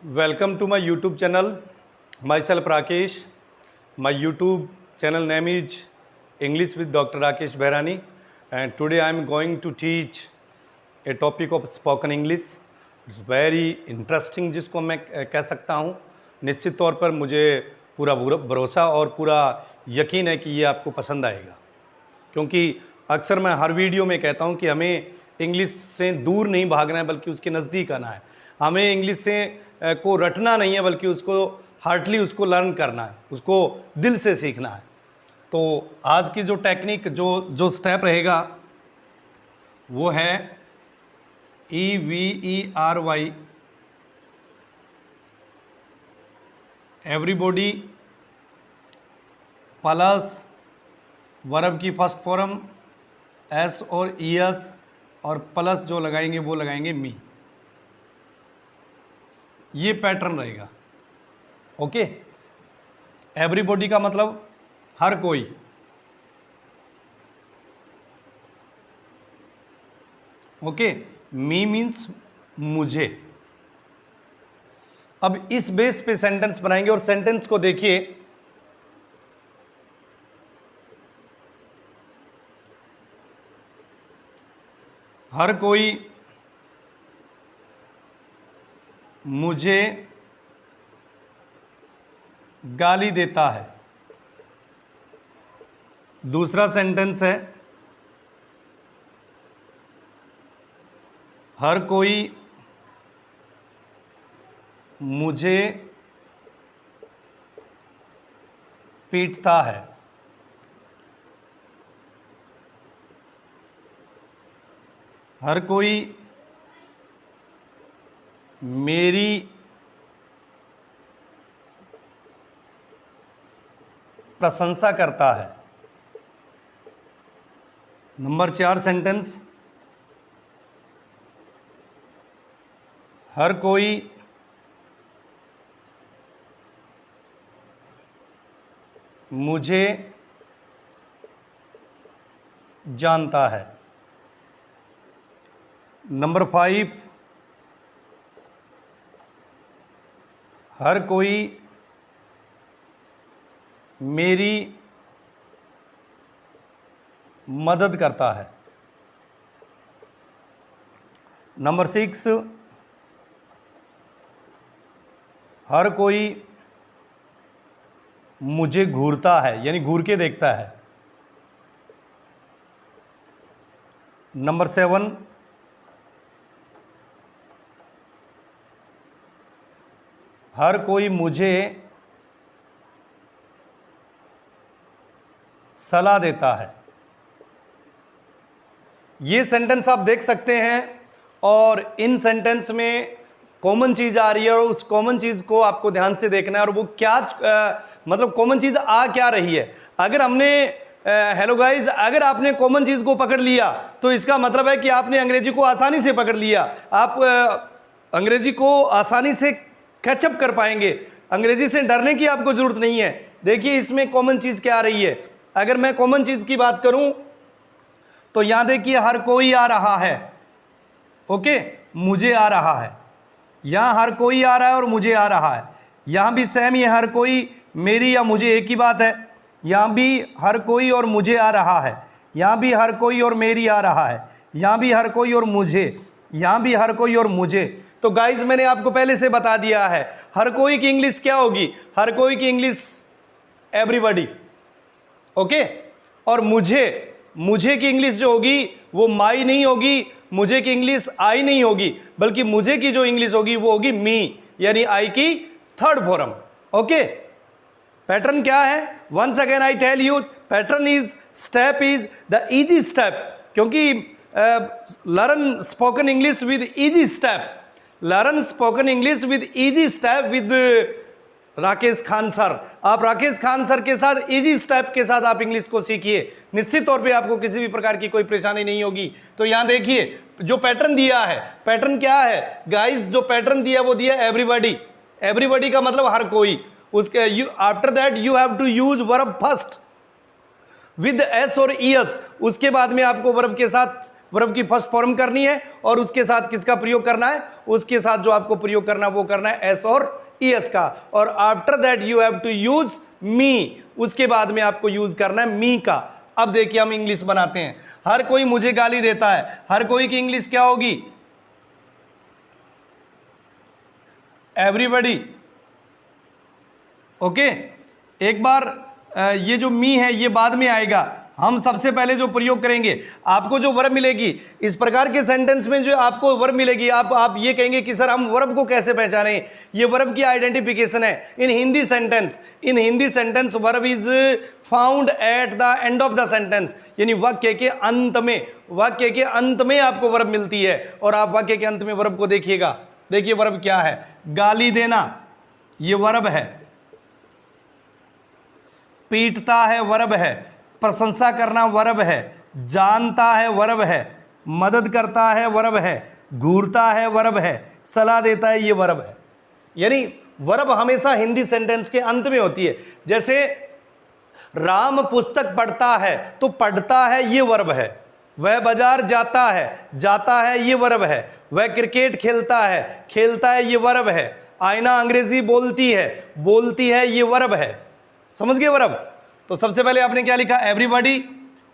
Welcome to my YouTube channel. Myself Rakesh. My YouTube channel name is English with Dr. Rakesh Behrani, and today I am going to teach a topic of spoken English. It's very interesting, जिसको मैं कह सकता हूँ। निश्चित तौर पर मुझे पूरा भरोसा और पूरा यकीन है कि ये आपको पसंद आएगा, क्योंकि अक्सर मैं हर वीडियो में कहता हूँ कि हमें इंग्लिश से दूर नहीं भागना है, बल्कि उसके नज़दीक आना है। हमें इंग्लिश से को रटना नहीं है, बल्कि उसको हार्डली उसको लर्न करना है, उसको दिल से सीखना है। तो आज की जो टेक्निक जो स्टेप रहेगा वो है EVERY, एवरीबॉडी प्लस वर्ब की फर्स्ट फॉर्म एस और ES और प्लस जो लगाएंगे वो लगाएंगे मी। ये पैटर्न रहेगा। ओके, एवरीबॉडी का मतलब हर कोई, ओके, मी मीन्स मुझे। अब इस बेस पे सेंटेंस बनाएंगे और सेंटेंस को देखिए। हर कोई मुझे गाली देता है। दूसरा सेंटेंस है हर कोई मुझे पीटता है। हर कोई मेरी प्रशंसा करता है। नंबर 4 सेंटेंस, हर कोई मुझे जानता है। नंबर 5, हर कोई मेरी मदद करता है। नंबर 6, हर कोई मुझे घूरता है, यानी घूर के देखता है। नंबर 7, हर कोई मुझे सलाह देता है। ये सेंटेंस आप देख सकते हैं, और इन सेंटेंस में कॉमन चीज़ आ रही है, और उस कॉमन चीज़ को आपको ध्यान से देखना है। और वो क्या मतलब कॉमन चीज़ आ क्या रही है। अगर हमने हेलो गाइस, अगर आपने कॉमन चीज़ को पकड़ लिया तो इसका मतलब है कि आपने अंग्रेजी को आसानी से पकड़ लिया। आप अंग्रेजी को आसानी से कैचअप कर पाएंगे। अंग्रेजी से डरने की आपको ज़रूरत नहीं है। देखिए इसमें कॉमन चीज़ क्या आ रही है। अगर मैं कॉमन चीज़ की बात करूं तो यहां देखिए हर कोई आ रहा है। ओके, मुझे आ रहा है। यहां हर कोई आ रहा है और मुझे आ रहा है। यहां भी सेम, ये हर कोई मेरी या मुझे एक ही बात है। यहां भी हर कोई और मुझे आ रहा है। यहां भी हर कोई और मेरी आ रहा है। यहां भी हर कोई और मुझे। यहां भी हर कोई और मुझे। तो गाइज मैंने आपको पहले से बता दिया है, हर कोई की इंग्लिश क्या होगी। हर कोई की इंग्लिश एवरीबॉडी। ओके, और मुझे की इंग्लिश जो होगी वो माई नहीं होगी। मुझे की इंग्लिश आई नहीं होगी, बल्कि मुझे की जो इंग्लिश होगी वो होगी मी, यानी आई की थर्ड फॉर्म। ओके, पैटर्न क्या है, once again I tell you, pattern is step is the easy step. क्योंकि learn spoken English with easy step, learn spoken English with easy step with Rakesh Khan sir. आप Rakesh Khan sir के साथ easy step के साथ आप English को सीखिए। निश्चित तौर पे आपको किसी भी प्रकार की कोई परेशानी नहीं होगी। तो यहाँ देखिए जो पैटर्न दिया है, पैटर्न क्या है गाइस, जो पैटर्न दिया वो दिया एवरीबॉडी। एवरीबॉडी का मतलब हर कोई। उसके after that you have to use verb first with s और ईएस। उसके बाद में आपको वर्ब के साथ वर्ब की फर्स्ट फॉर्म करनी है और उसके साथ किसका प्रयोग करना है, उसके साथ जो आपको प्रयोग करना है वो करना है एस और ईएस का। और after that you have to use me, उसके बाद में आपको यूज करना है मी का। अब देखिए हम इंग्लिश बनाते हैं। हर कोई मुझे गाली देता है, हर कोई की इंग्लिश क्या होगी, एवरीबॉडी। ओके, एक बार ये जो मी है ये बाद में आएगा, हम सबसे पहले जो प्रयोग करेंगे, आपको जो वर्ब मिलेगी इस प्रकार के सेंटेंस में जो आपको वर्ब मिलेगी, आप ये कहेंगे कि सर हम वर्ब को कैसे पहचानें, ये वर्ब की आइडेंटिफिकेशन है। In Hindi sentence verb is found at the end of the sentence, यानी वाक्य के अंत में आपको वर्ब मिलती है। और आप वाक्य के अंत में वर्ब को देखिएगा, देखिए वर्ब क्या है, गाली देना ये वर्ब है, पीटता है वर्ब है, प्रशंसा करना वर्ब है, जानता है वर्ब है, मदद करता है वर्ब है, घूरता है वर्ब है, सलाह देता है ये वर्ब है। यानी वर्ब हमेशा हिंदी सेंटेंस के अंत में होती है। जैसे राम पुस्तक पढ़ता है तो पढ़ता है ये वर्ब है, वह बाजार जाता है ये वर्ब है, वह क्रिकेट खेलता है ये वर्ब है, आईना अंग्रेजी बोलती है ये वर्ब है। समझ गए वर्ब? तो सबसे पहले आपने क्या लिखा, एवरीबॉडी,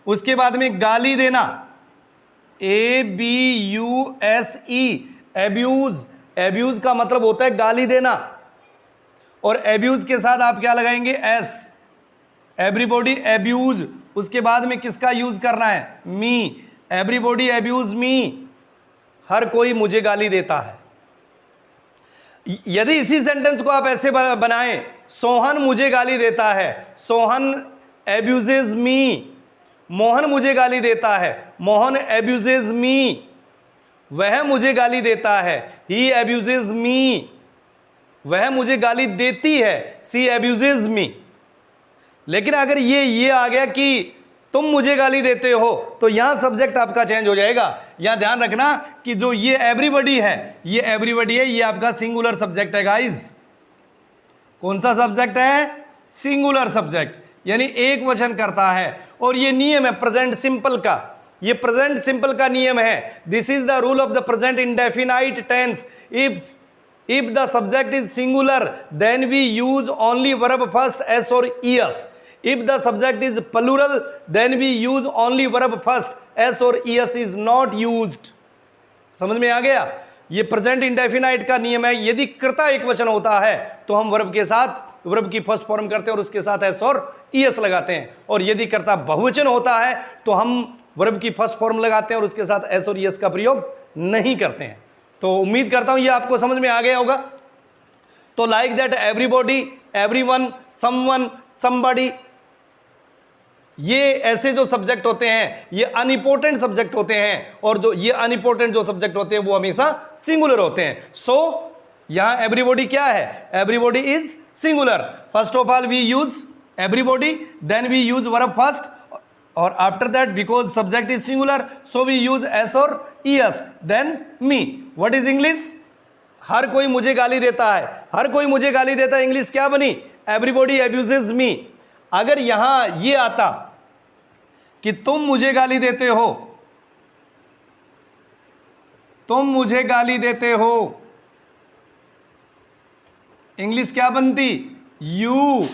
उसके बाद में गाली देना, ABUSE, एब्यूज का मतलब होता है गाली देना, और एब्यूज के साथ आप क्या लगाएंगे, एस, एवरीबॉडी एब्यूज, उसके बाद में किसका यूज करना है, मी, एवरीबॉडी एब्यूज मी, हर कोई मुझे गाली देता है। यदि इसी सेंटेंस को आप ऐसे बनाएं, सोहन मुझे गाली देता है, सोहन एब्यूजेज मी, मोहन मुझे गाली देता है, मोहन एब्यूजेज मी, वह मुझे गाली देता है, ही एब्यूजेज मी, वह मुझे गाली देती है, सी एब्यूजेज मी। लेकिन अगर ये आ गया कि तुम मुझे गाली देते हो, तो यहां सब्जेक्ट आपका चेंज हो जाएगा। यहां ध्यान रखना कि जो ये एवरीबॉडी है, ये आपका सिंगुलर सब्जेक्ट है गाइस। कौन सा सब्जेक्ट है, सिंगुलर सब्जेक्ट, यानी एक वचन करता है। और ये नियम है प्रेजेंट सिंपल का, ये प्रेजेंट सिंपल का नियम है। This is the rule of the present indefinite tense. If the subject is singular then we use only verb first s और es. If the subject is plural, then we use only verb first, s और es is not used। समझ में आ गया? ये present indefinite का नियम है। यदि कर्ता एक वचन होता है तो हम वर्ब के साथ वर्ब की फर्स्ट फॉर्म करते हैं और उसके साथ s और es लगाते हैं, और यदि कर्ता बहुवचन होता है तो हम वर्ब की फर्स्ट फॉर्म लगाते हैं और उसके साथ s और es का प्रयोग नहीं करते हैं। तो उम्मीद करता हूं ये आपको समझ में आ गया होगा। तो like that, everybody, everyone, someone, somebody, ये ऐसे जो सब्जेक्ट होते हैं ये अनइम्पोर्टेंट सब्जेक्ट होते हैं, और जो ये अनइम्पोर्टेंट जो सब्जेक्ट होते हैं वो हमेशा सिंगुलर होते हैं। सो यहां एवरीबॉडी क्या है, everybody is singular. First of all we use everybody, then we use verb first, और after that because subject is singular so we use S और ES, then me. What is English, हर कोई मुझे गाली देता है, हर कोई मुझे गाली देता है, इंग्लिश क्या बनी, एवरीबॉडी एब्यूजेस मी। अगर यहां ये आता कि तुम मुझे गाली देते हो, तुम मुझे गाली देते हो, इंग्लिश क्या बनती, यू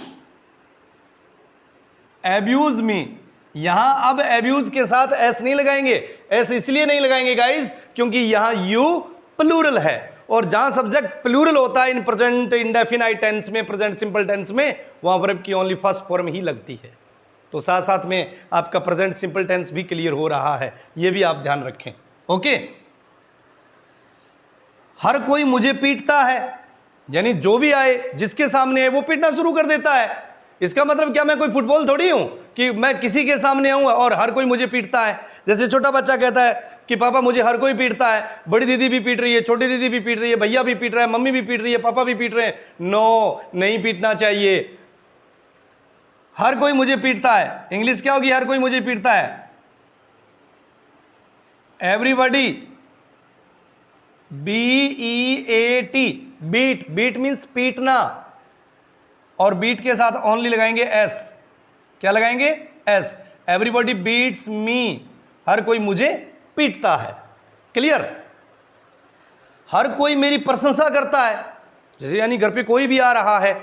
एब्यूज मी। यहां अब एब्यूज के साथ एस नहीं लगाएंगे। एस इसलिए नहीं लगाएंगे गाइस क्योंकि यहां यू प्लूरल है, और जहां सब्जेक्ट प्लूरल होता है इन प्रेजेंट इंडेफिनाइट टेंस में, प्रेजेंट सिंपल टेंस में, वहां वर्ब की ओनली फर्स्ट फॉर्म ही लगती है। तो साथ साथ में आपका प्रेजेंट सिंपल टेंस भी क्लियर हो रहा है, ये भी आप ध्यान रखें। ओके, हर कोई मुझे पीटता है, यानी जो भी आए जिसके सामने है वो पीटना शुरू कर देता है। इसका मतलब क्या, मैं कोई फुटबॉल थोड़ी हूं कि मैं किसी के सामने आऊं और हर कोई मुझे पीटता है। जैसे छोटा बच्चा कहता है कि पापा मुझे हर कोई पीटता है, बड़ी दीदी भी पीट रही है, छोटी दीदी भी पीट रही है, भैया भी पीट रहा है, मम्मी भी पीट रही है, पापा भी पीट रहे हैं। नो, नहीं पीटना चाहिए। हर कोई मुझे पीटता है, इंग्लिश क्या होगी, हर कोई मुझे पीटता है, everybody, BEAT, beat, beat means पीटना, और बीट के साथ ओनली लगाएंगे एस। क्या लगाएंगे, एस। एवरीबॉडी बीट्स मी, हर कोई मुझे पीटता है। क्लियर? हर कोई मेरी प्रशंसा करता है, जैसे यानी घर पे कोई भी आ रहा है,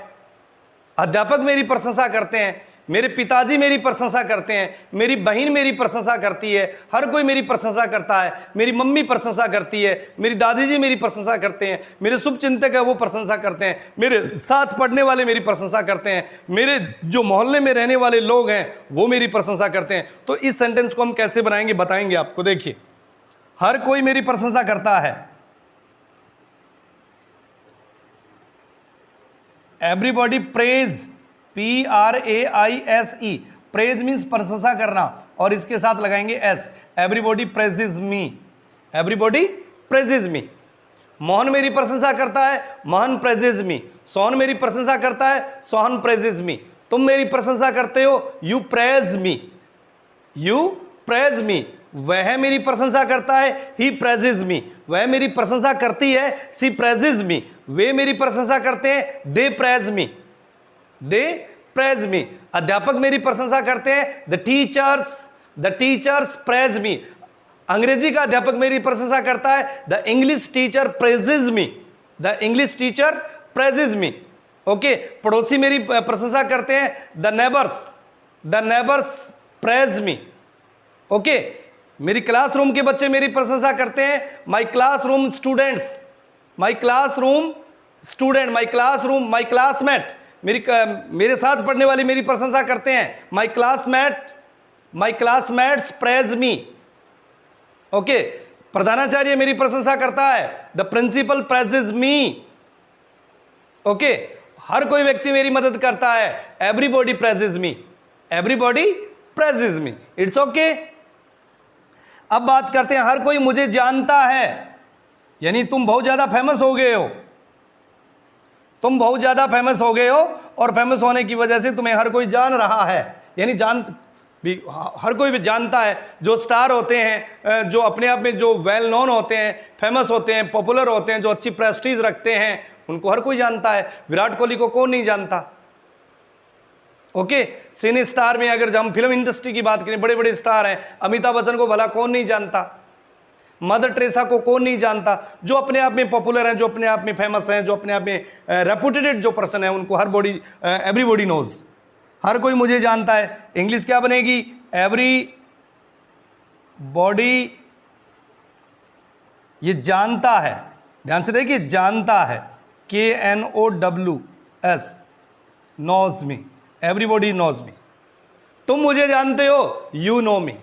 अध्यापक मेरी प्रशंसा करते हैं, मेरे पिताजी मेरी प्रशंसा करते हैं, मेरी बहन मेरी प्रशंसा करती है, हर कोई मेरी प्रशंसा करता है, मेरी मम्मी प्रशंसा करती है, मेरी दादी जी मेरी प्रशंसा करते हैं, मेरे शुभचिंतक है वो प्रशंसा करते हैं, मेरे साथ पढ़ने वाले मेरी प्रशंसा करते हैं, मेरे जो मोहल्ले में रहने वाले लोग हैं वो मेरी प्रशंसा करते हैं। तो इस सेंटेंस को हम कैसे बनाएंगे बताएंगे आपको। देखिए, हर कोई मेरी प्रशंसा करता है, everybody praise, PRAISE, praise means प्रशंसा करना, और इसके साथ लगाएंगे एस, एवरीबॉडी प्रेजेज मी, एवरीबॉडी प्रेजेज मी। मोहन मेरी प्रशंसा करता है, मोहन प्रेजेज मी। सोहन मेरी प्रशंसा करता है, सोहन प्रेजेज मी। तुम मेरी प्रशंसा करते हो, you praise me, you praise me. वह मेरी प्रशंसा करता है, ही प्रेजेज मी। वह मेरी प्रशंसा करती है, सी प्रेजेज मी। वे मेरी प्रशंसा करते हैं, दे प्रेज मी, दे प्रेज मी। अध्यापक मेरी प्रशंसा करते हैं, द टीचर्स प्रेज मी। अंग्रेजी का अध्यापक मेरी प्रशंसा करता है, the English teacher praises me, the English teacher praises me. Okay, पड़ोसी मेरी प्रशंसा करते हैं, the neighbours praise me. Okay, मेरी क्लासरूम के बच्चे मेरी प्रशंसा करते हैं, my classroom students, my classroom student, my classmate, मेरे साथ पढ़ने वाले मेरी प्रशंसा करते हैं, my classmates praise me. Okay, प्रधानाचार्य मेरी प्रशंसा करता है, the principal praises me. Okay, हर कोई व्यक्ति मेरी मदद करता है, everybody praises me, everybody praises me. It's okay. अब बात करते हैं, हर कोई मुझे जानता है, यानी तुम बहुत ज्यादा फेमस हो गए हो, तुम बहुत ज्यादा फेमस हो गए हो, और फेमस होने की वजह से तुम्हें हर कोई जान रहा है, यानी हर कोई भी जानता है। जो स्टार होते हैं, जो अपने आप में जो वेल नोन होते हैं, फेमस होते हैं, पॉपुलर होते हैं, जो अच्छी प्रेस्टीज रखते हैं, उनको हर कोई जानता है। विराट कोहली को कौन नहीं जानता? ओके, सिने स्टार में अगर हम फिल्म इंडस्ट्री की बात करें, बड़े बड़े स्टार हैं, अमिताभ बच्चन को भला कौन नहीं जानता? मदर टेरेसा को कौन नहीं जानता? जो अपने आप में पॉपुलर हैं, जो अपने आप में फेमस हैं, जो अपने आप में रेपुटेटेड जो पर्सन है, उनको एवरीबॉडी नोज, हर कोई मुझे जानता है। इंग्लिश क्या बनेगी? एवरी बॉडी, ये जानता है, ध्यान से देखिए, जानता है, KNOWS, knows me, everybody knows me. तुम मुझे जानते हो, यू नो मी।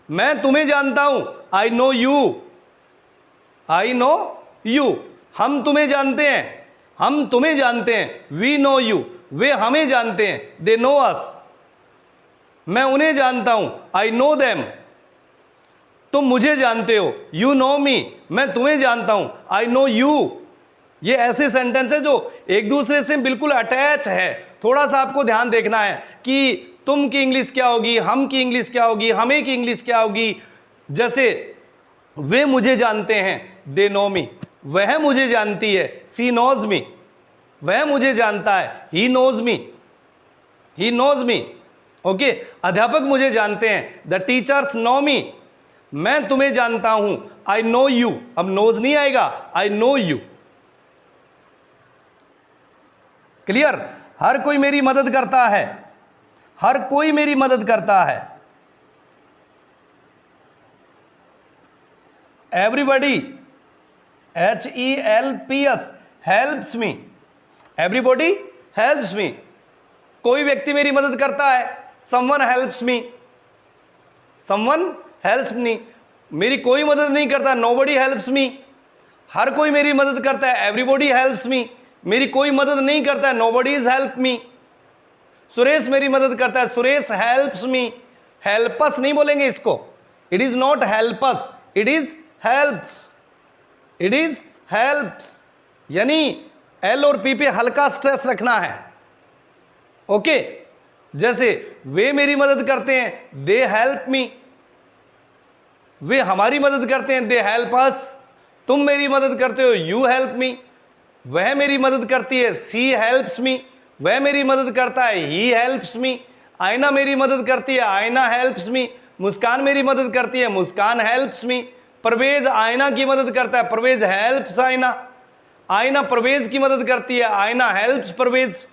मैं तुम्हें जानता हूं, I know you, I know you. हम तुम्हें जानते हैं, हम तुम्हें जानते हैं, वी नो यू। वे हमें जानते हैं, दे नो अस। मैं उन्हें जानता हूं, आई नो देम। तुम मुझे जानते हो, यू नो मी। मैं तुम्हें जानता हूं, आई नो यू। ये ऐसे सेंटेंस है जो एक दूसरे से बिल्कुल अटैच है। थोड़ा सा आपको ध्यान देखना है कि तुम की इंग्लिश क्या होगी, हम की इंग्लिश क्या होगी, हमें की इंग्लिश क्या होगी। जैसे वे मुझे जानते हैं, दे नो मी। वह मुझे जानती है, सी नोज मी। वह मुझे जानता है, he knows me, he knows me. Okay, अध्यापक मुझे जानते हैं, द टीचर्स नो मी। मैं तुम्हें जानता हूं, आई नो यू। अब नोज नहीं आएगा, आई नो यू। क्लियर? हर कोई मेरी मदद करता है, हर कोई मेरी मदद करता है। Everybody, HELPS, helps me. Everybody helps me. कोई व्यक्ति मेरी मदद करता है, someone helps me, someone helps me. मेरी कोई मदद नहीं करता, नोबडी हेल्प्स मी। हर कोई मेरी मदद करता है, एवरीबॉडी हेल्प्स मी। मेरी कोई मदद नहीं करता है, nobody is help me. Suresh मेरी मदद करता है, सुरेश हेल्प्स मी। हेल्पस नहीं बोलेंगे इसको, it is not helps, it is helps, it is helps. यानी एल और पी पे हल्का स्ट्रेस रखना है। ओके, जैसे वे मेरी मदद करते हैं, दे हेल्प मी। वे हमारी मदद करते हैं, दे हेल्प अस। तुम मेरी मदद करते हो, यू हेल्प मी। वह मेरी मदद करती है, सी हेल्प्स मी। वह मेरी मदद करता है, ही हेल्प्स मी। आईना मेरी मदद करती है, आईना हेल्प्स मी। मुस्कान मेरी मदद करती है, मुस्कान हेल्प्स मी। परवेज आयना की मदद करता है, परवेज हेल्प्स आयना, आयना परवेज की मदद करती है, आयना हेल्प्स परवेज।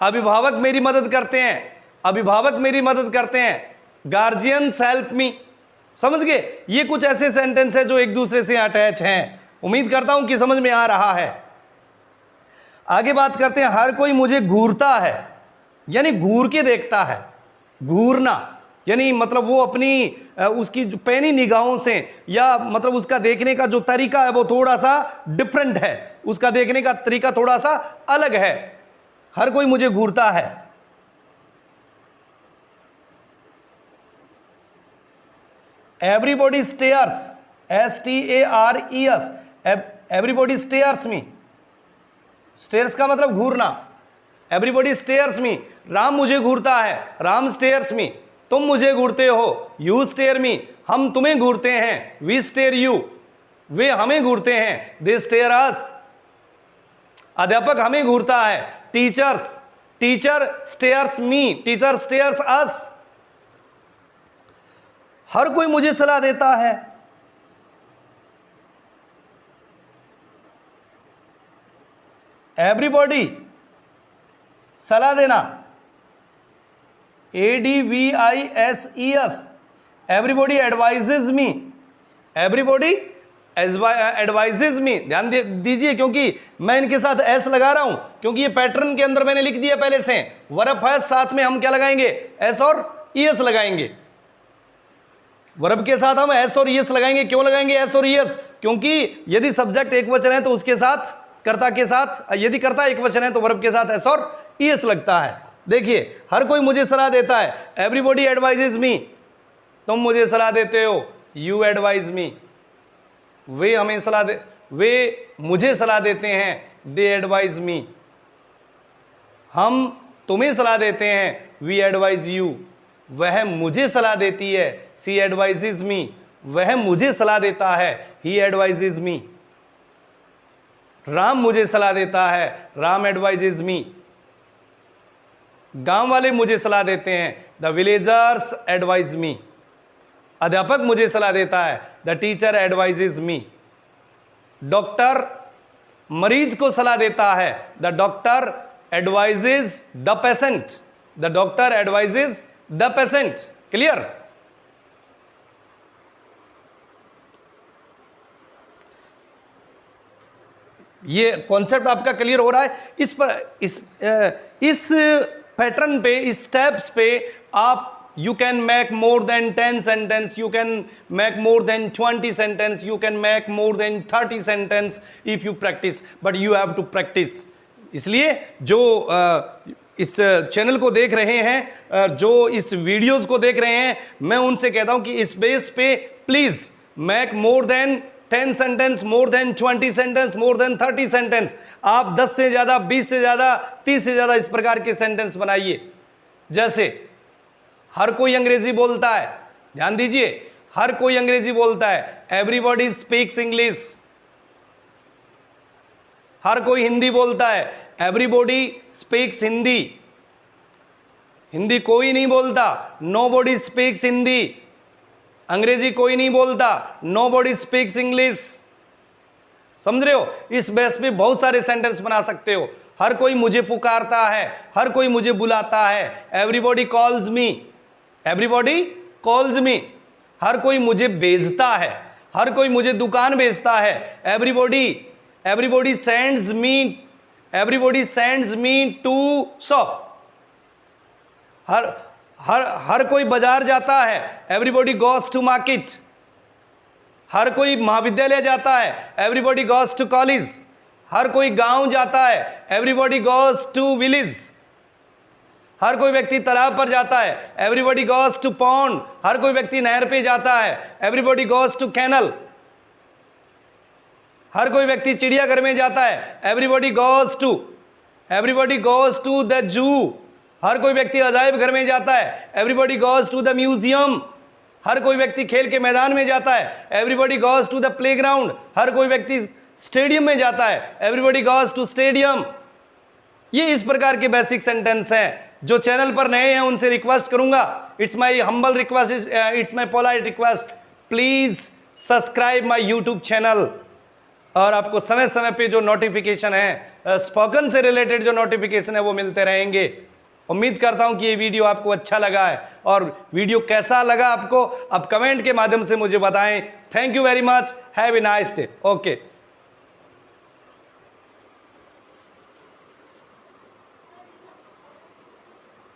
अभिभावक मेरी मदद करते हैं, अभिभावक मेरी मदद करते हैं, गार्जियंस हेल्प मी। समझ गए? ये कुछ ऐसे सेंटेंस है जो एक दूसरे से अटैच हैं। उम्मीद करता हूं कि समझ में आ रहा है। आगे बात करते हैं, हर कोई मुझे घूरता है, यानी घूर के देखता है। घूरना यानी मतलब वो अपनी उसकी जो पैनी निगाहों से, या मतलब उसका देखने का जो तरीका है वो थोड़ा सा डिफरेंट है, उसका देखने का तरीका थोड़ा सा अलग है। हर कोई मुझे घूरता है। Everybody stares, STARES, everybody stares me. Stares का मतलब घूरना। Everybody stares me. राम मुझे घूरता है, राम स्टेयर्स मी। तुम मुझे घूरते हो, यू स्टेयर मी। हम तुम्हें घूरते हैं, वी स्टेयर यू। वे हमें घूरते हैं, दे स्टेयर अस। अध्यापक हमें घूरता है, टीचर्स, टीचर स्टेयर्स मी, टीचर स्टेयर्स अस। हर कोई मुझे सलाह देता है। एवरीबॉडी सलाह देना, ADVISES, एवरीबॉडी एडवाइजेज मी, एवरीबॉडी एडवाइजेज मी। ध्यान दीजिए क्योंकि मैं इनके साथ एस लगा रहा हूं, क्योंकि ये पैटर्न के अंदर मैंने लिख दिया पहले से। वर्ब है, साथ में हम क्या लगाएंगे, एस और ईएस लगाएंगे। वर्ब के साथ हम एस और ईएस लगाएंगे। क्यों लगाएंगे एस और ईएस? क्योंकि यदि सब्जेक्ट एक वचन है तो उसके साथ, कर्ता के साथ, यदि कर्ता एक वचन है तो वर्ब के साथ एस और ईएस लगता है। देखिए, हर कोई मुझे सलाह देता है, एवरीबॉडी एडवाइजेज मी। तुम मुझे सलाह देते हो, यू एडवाइज मी। वे हमें सलाह दे, वे मुझे सलाह देते हैं, दे एडवाइज मी। हम तुम्हें सलाह देते हैं, वी एडवाइज यू। वह मुझे सलाह देती है, सी एडवाइजेज मी। वह मुझे सलाह देता है, ही एडवाइजेज मी। राम मुझे सलाह देता है, राम एडवाइजेज मी। गांव वाले मुझे सलाह देते हैं, द विलेजर्स एडवाइज मी। अध्यापक मुझे सलाह देता है, the teacher advises me. Doctor मरीज को सलाह देता है, the doctor advises the patient. The doctor advises the patient. Clear? ये कॉन्सेप्ट आपका क्लियर हो रहा है? इस पर इस पैटर्न पे, इस स्टेप्स पे आप you can make more than 10 sentence, you can make more than 20 sentence, you can make more than 30 sentence if you practice, but you have to practice. इसलिए जो इस चैनल को देख रहे हैं, जो इस वीडियोस को देख रहे हैं, मैं उनसे कहता हूं कि इस बेस पे please make more than 10 sentence, more than 20 sentence, more than 30 sentence. आप 10 से ज्यादा, 20 से ज्यादा, 30 से ज्यादा इस प्रकार के सेंटेंस बनाइए। जैसे हर कोई अंग्रेजी बोलता है, ध्यान दीजिए, हर कोई अंग्रेजी बोलता है, एवरीबॉडी स्पीक्स इंग्लिश। हर कोई हिंदी बोलता है, एवरीबॉडी स्पीक्स हिंदी। हिंदी कोई नहीं बोलता, नोबॉडी स्पीक्स हिंदी। अंग्रेजी कोई नहीं बोलता, नोबॉडी स्पीक्स इंग्लिश। समझ रहे हो? इस बेस पे बहुत सारे सेंटेंस बना सकते हो। हर कोई मुझे पुकारता है, हर कोई मुझे बुलाता है, everybody calls me. Everybody calls me. हर कोई मुझे भेजता है, हर कोई मुझे दुकान भेजता है, everybody sends me, everybody sends me to shop. हर कोई बाजार जाता है, एवरीबॉडी गोस टू मार्केट। हर कोई महाविद्यालय जाता है, एवरीबॉडी गोस टू कॉलेज। हर कोई गांव जाता है, एवरीबॉडी गोस टू विलेज। हर कोई व्यक्ति तालाब पर जाता है, एवरीबॉडी गोस टू पॉन्ड। हर कोई व्यक्ति नहर पे जाता है, एवरीबॉडी गोस टू कैनल। हर कोई व्यक्ति चिड़ियाघर में जाता है, everybody goes to the zoo. हर कोई व्यक्ति अजायब घर में जाता है, everybody goes to the museum. हर कोई व्यक्ति खेल के मैदान में जाता है, everybody goes to the playground. हर कोई व्यक्ति स्टेडियम में जाता है, एवरीबॉडी गोस टू स्टेडियम। ये इस प्रकार के बेसिक सेंटेंस हैं। जो चैनल पर नए हैं उनसे रिक्वेस्ट करूंगा, it's my humble request, it's my polite request, please subscribe my YouTube channel, और आपको समय समय पे जो नोटिफिकेशन है स्पोकन से रिलेटेड जो नोटिफिकेशन है वो मिलते रहेंगे। उम्मीद करता हूं कि ये वीडियो आपको अच्छा लगा है, और वीडियो कैसा लगा आपको आप कमेंट के माध्यम से मुझे बताएं। Thank you very much, have a nice day. Okay.